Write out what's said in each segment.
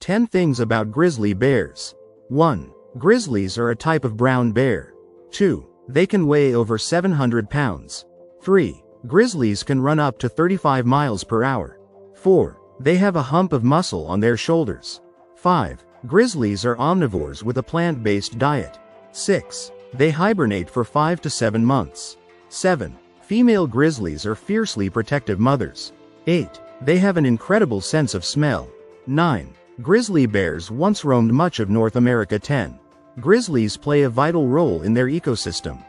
10 things about grizzly bears. 1. Grizzlies are a type of brown bear. 2. They can weigh over 700 pounds. 3. Grizzlies can run up to 35 miles per hour. 4. They have a hump of muscle on their shoulders. 5. Grizzlies are omnivores with a plant-based diet. 6. They hibernate for 5 to 7 months. 7. Female grizzlies are fiercely protective mothers. 8. They have an incredible sense of smell. 9. Grizzly bears once roamed much of North America. 10. Grizzlies play a vital role in their ecosystem.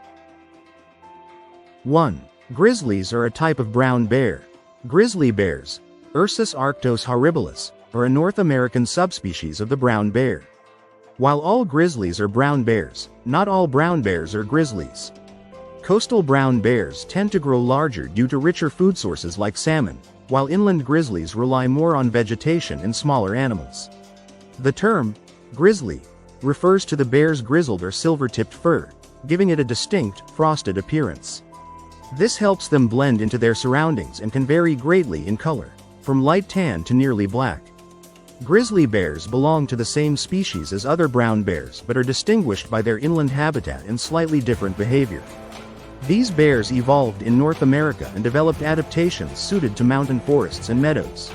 1. Grizzlies are a type of brown bear. Grizzly bears, Ursus arctos horribilis, are a North American subspecies of the brown bear. While all grizzlies are brown bears, not all brown bears are grizzlies. Coastal brown bears tend to grow larger due to richer food sources like salmon, while inland grizzlies rely more on vegetation and smaller animals. The term, grizzly, refers to the bear's grizzled or silver-tipped fur, giving it a distinct, frosted appearance. This helps them blend into their surroundings and can vary greatly in color, from light tan to nearly black. Grizzly bears belong to the same species as other brown bears but are distinguished by their inland habitat and slightly different behavior. These bears evolved in North America and developed adaptations suited to mountain forests and meadows.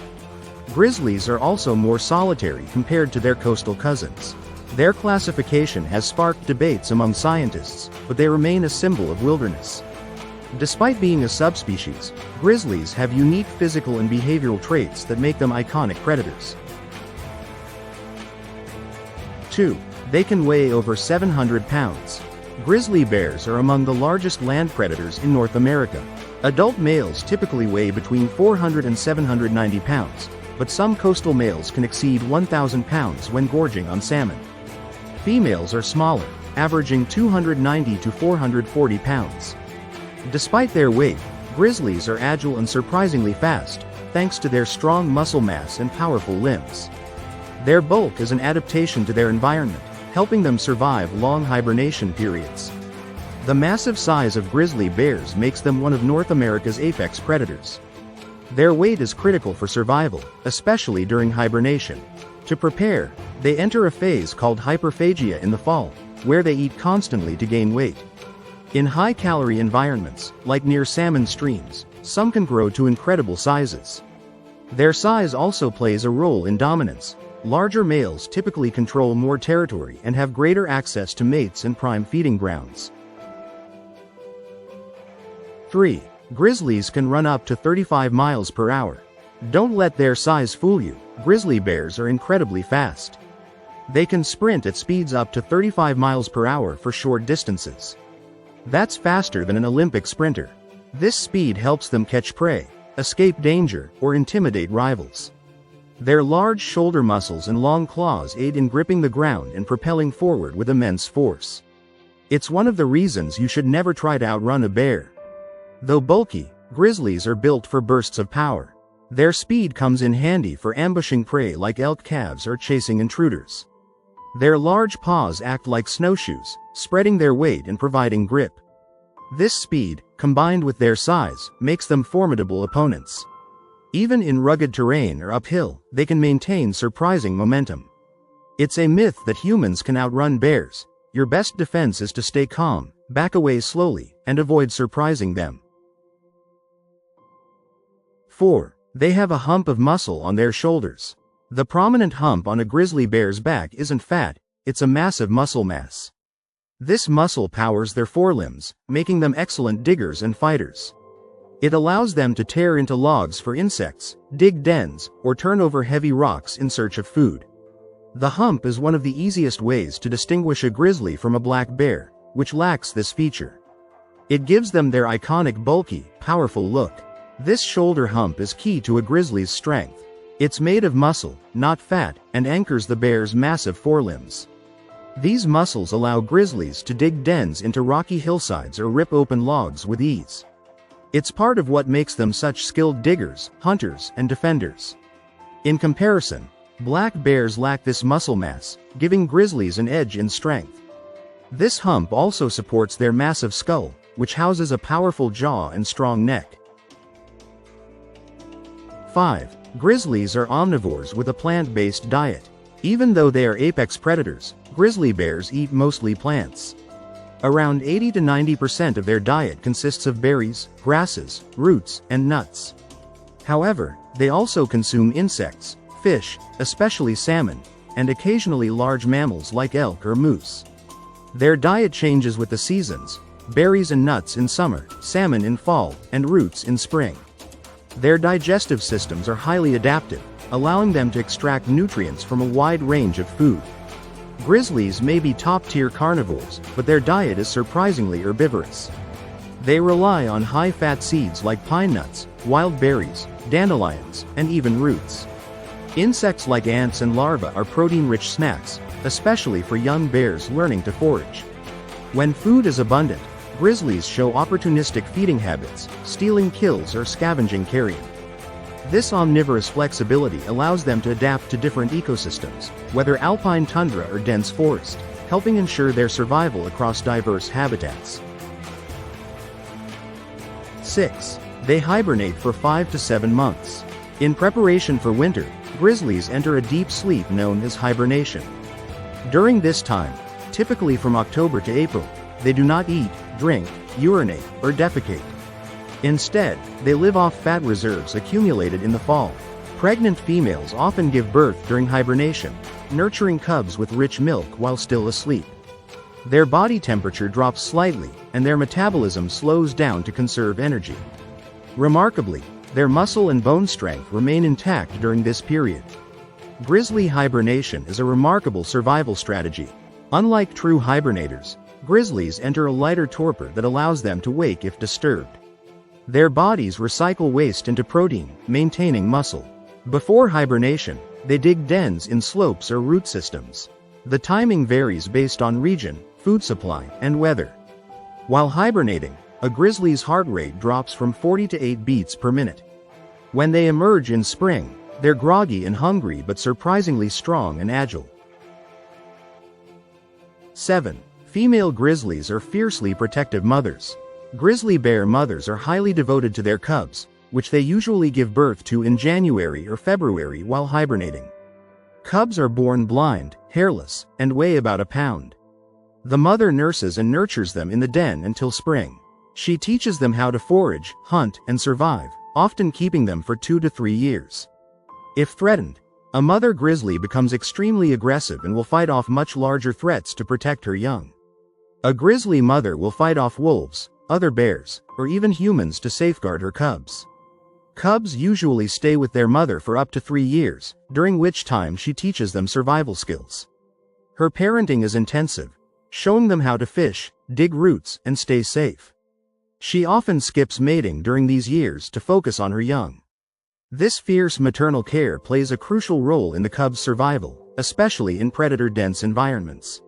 Grizzlies are also more solitary compared to their coastal cousins. Their classification has sparked debates among scientists, but they remain a symbol of wilderness. Despite being a subspecies, grizzlies have unique physical and behavioral traits that make them iconic predators. 2. They can weigh over 700 pounds. Grizzly bears are among the largest land predators in North America. Adult males typically weigh between 400 and 790 pounds, but some coastal males can exceed 1,000 pounds when gorging on salmon. Females are smaller, averaging 290 to 440 pounds. Despite their weight, grizzlies are agile and surprisingly fast, thanks to their strong muscle mass and powerful limbs. Their bulk is an adaptation to their environment, helping them survive long hibernation periods. The massive size of grizzly bears makes them one of North America's apex predators. Their weight is critical for survival, especially during hibernation. To prepare, they enter a phase called hyperphagia in the fall, where they eat constantly to gain weight. In high-calorie environments, like near salmon streams, some can grow to incredible sizes. Their size also plays a role in dominance. Larger males typically control more territory and have greater access to mates and prime feeding grounds. 3. Grizzlies can run up to 35 miles per hour. Don't let their size fool you, grizzly bears are incredibly fast. They can sprint at speeds up to 35 miles per hour for short distances. That's faster than an Olympic sprinter. This speed helps them catch prey, escape danger, or intimidate rivals. Their large shoulder muscles and long claws aid in gripping the ground and propelling forward with immense force. It's one of the reasons you should never try to outrun a bear. Though bulky, grizzlies are built for bursts of power. Their speed comes in handy for ambushing prey like elk calves or chasing intruders. Their large paws act like snowshoes, spreading their weight and providing grip. This speed, combined with their size, makes them formidable opponents. Even in rugged terrain or uphill, they can maintain surprising momentum. It's a myth that humans can outrun bears. Your best defense is to stay calm, back away slowly, and avoid surprising them. 4. They have a hump of muscle on their shoulders. The prominent hump on a grizzly bear's back isn't fat, it's a massive muscle mass. This muscle powers their forelimbs, making them excellent diggers and fighters. It allows them to tear into logs for insects, dig dens, or turn over heavy rocks in search of food. The hump is one of the easiest ways to distinguish a grizzly from a black bear, which lacks this feature. It gives them their iconic bulky, powerful look. This shoulder hump is key to a grizzly's strength. It's made of muscle, not fat, and anchors the bear's massive forelimbs. These muscles allow grizzlies to dig dens into rocky hillsides or rip open logs with ease. It's part of what makes them such skilled diggers, hunters, and defenders. In comparison, black bears lack this muscle mass, giving grizzlies an edge in strength. This hump also supports their massive skull, which houses a powerful jaw and strong neck. 5. Grizzlies are omnivores with a plant-based diet. Even though they are apex predators, grizzly bears eat mostly plants. Around 80 to 90% of their diet consists of berries, grasses, roots, and nuts. However, they also consume insects, fish, especially salmon, and occasionally large mammals like elk or moose. Their diet changes with the seasons: berries and nuts in summer, salmon in fall, and roots in spring. Their digestive systems are highly adaptive, allowing them to extract nutrients from a wide range of food. Grizzlies may be top-tier carnivores, but their diet is surprisingly herbivorous. They rely on high-fat seeds like pine nuts, wild berries, dandelions, and even roots. Insects like ants and larvae are protein-rich snacks, especially for young bears learning to forage. When food is abundant, grizzlies show opportunistic feeding habits, stealing kills or scavenging carrion. This omnivorous flexibility allows them to adapt to different ecosystems, whether alpine tundra or dense forest, helping ensure their survival across diverse habitats. 6. They hibernate for 5 to 7 months. In preparation for winter, grizzlies enter a deep sleep known as hibernation. During this time, typically from October to April, they do not eat, drink, urinate, or defecate. Instead, they live off fat reserves accumulated in the fall. Pregnant females often give birth during hibernation, nurturing cubs with rich milk while still asleep. Their body temperature drops slightly, and their metabolism slows down to conserve energy. Remarkably, their muscle and bone strength remain intact during this period. Grizzly hibernation is a remarkable survival strategy. Unlike true hibernators, grizzlies enter a lighter torpor that allows them to wake if disturbed. Their bodies recycle waste into protein, maintaining muscle. Before hibernation, they dig dens in slopes or root systems. The timing varies based on region, food supply, and weather. While hibernating, a grizzly's heart rate drops from 40 to 8 beats per minute. When they emerge in spring, they're groggy and hungry but surprisingly strong and agile. 7. Female grizzlies are fiercely protective mothers. Grizzly bear mothers are highly devoted to their cubs, which they usually give birth to in January or February while hibernating. Cubs are born blind, hairless, and weigh about a pound. The mother nurses and nurtures them in the den until spring. She teaches them how to forage, hunt, and survive, often keeping them for 2 to 3 years. If threatened, a mother grizzly becomes extremely aggressive and will fight off much larger threats to protect her young. A grizzly mother will fight off wolves, other bears, or even humans to safeguard her cubs. Cubs usually stay with their mother for up to 3 years, during which time she teaches them survival skills. Her parenting is intensive, showing them how to fish, dig roots, and stay safe. She often skips mating during these years to focus on her young. This fierce maternal care plays a crucial role in the cub's survival, especially in predator-dense environments.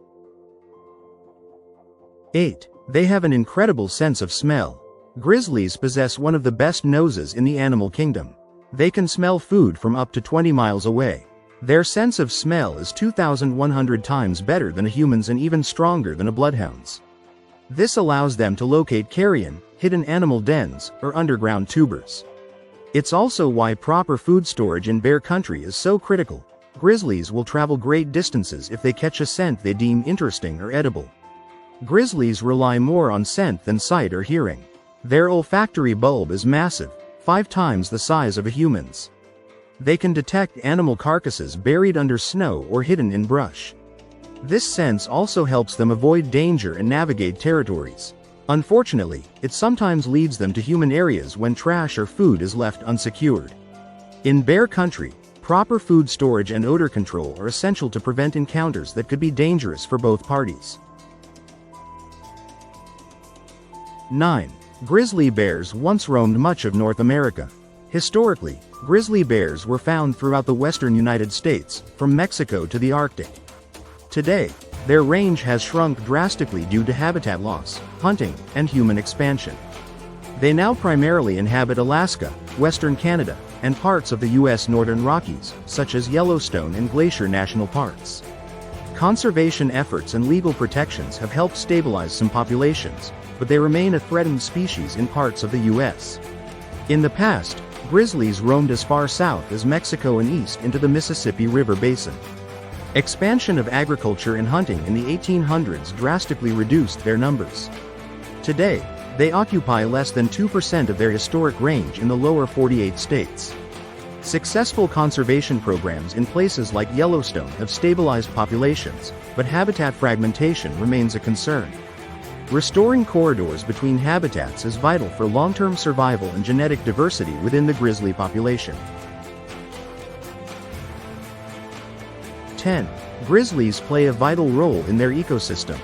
8. They have an incredible sense of smell. Grizzlies possess one of the best noses in the animal kingdom. They can smell food from up to 20 miles away. Their sense of smell is 2,100 times better than a human's and even stronger than a bloodhound's. This allows them to locate carrion, hidden animal dens, or underground tubers. It's also why proper food storage in bear country is so critical. Grizzlies will travel great distances if they catch a scent they deem interesting or edible. Grizzlies rely more on scent than sight or hearing. Their olfactory bulb is massive, 5 times the size of a human's. They can detect animal carcasses buried under snow or hidden in brush. This sense also helps them avoid danger and navigate territories. Unfortunately, it sometimes leads them to human areas when trash or food is left unsecured. In bear country, proper food storage and odor control are essential to prevent encounters that could be dangerous for both parties. 9. Grizzly bears once roamed much of North America. Historically, grizzly bears were found throughout the western United States, from Mexico to the Arctic. Today, their range has shrunk drastically due to habitat loss, hunting, and human expansion. They now primarily inhabit Alaska, western Canada, and parts of the U.S. northern Rockies, such as Yellowstone and Glacier National Parks. Conservation efforts and legal protections have helped stabilize some populations, but they remain a threatened species in parts of the U.S. In the past, grizzlies roamed as far south as Mexico and east into the Mississippi River basin. Expansion of agriculture and hunting in the 1800s drastically reduced their numbers. Today, they occupy less than 2% of their historic range in the lower 48 states. Successful conservation programs in places like Yellowstone have stabilized populations, but habitat fragmentation remains a concern. Restoring corridors between habitats is vital for long-term survival and genetic diversity within the grizzly population. 10. Grizzlies play a vital role in their ecosystem.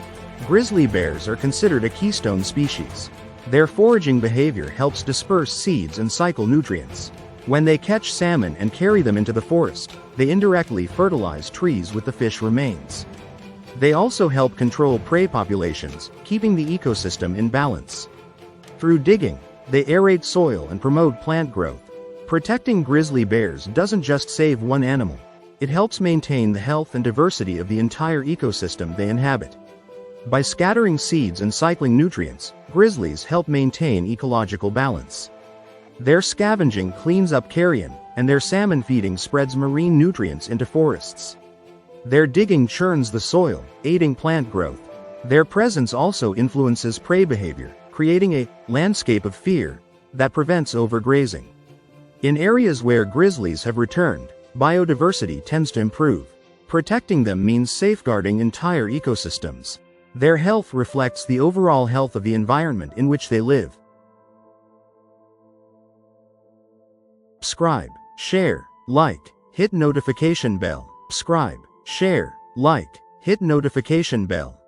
Grizzly bears are considered a keystone species. Their foraging behavior helps disperse seeds and cycle nutrients. When they catch salmon and carry them into the forest, they indirectly fertilize trees with the fish remains. They also help control prey populations, keeping the ecosystem in balance. Through digging, they aerate soil and promote plant growth. Protecting grizzly bears doesn't just save one animal. It helps maintain the health and diversity of the entire ecosystem they inhabit. By scattering seeds and cycling nutrients, grizzlies help maintain ecological balance. Their scavenging cleans up carrion, and their salmon feeding spreads marine nutrients into forests. Their digging churns the soil, aiding plant growth. Their presence also influences prey behavior, creating a landscape of fear that prevents overgrazing. In areas where grizzlies have returned, biodiversity tends to improve. Protecting them means safeguarding entire ecosystems. Their health reflects the overall health of the environment in which they live. Subscribe, share, like, hit notification bell. Subscribe, share, like, hit notification bell.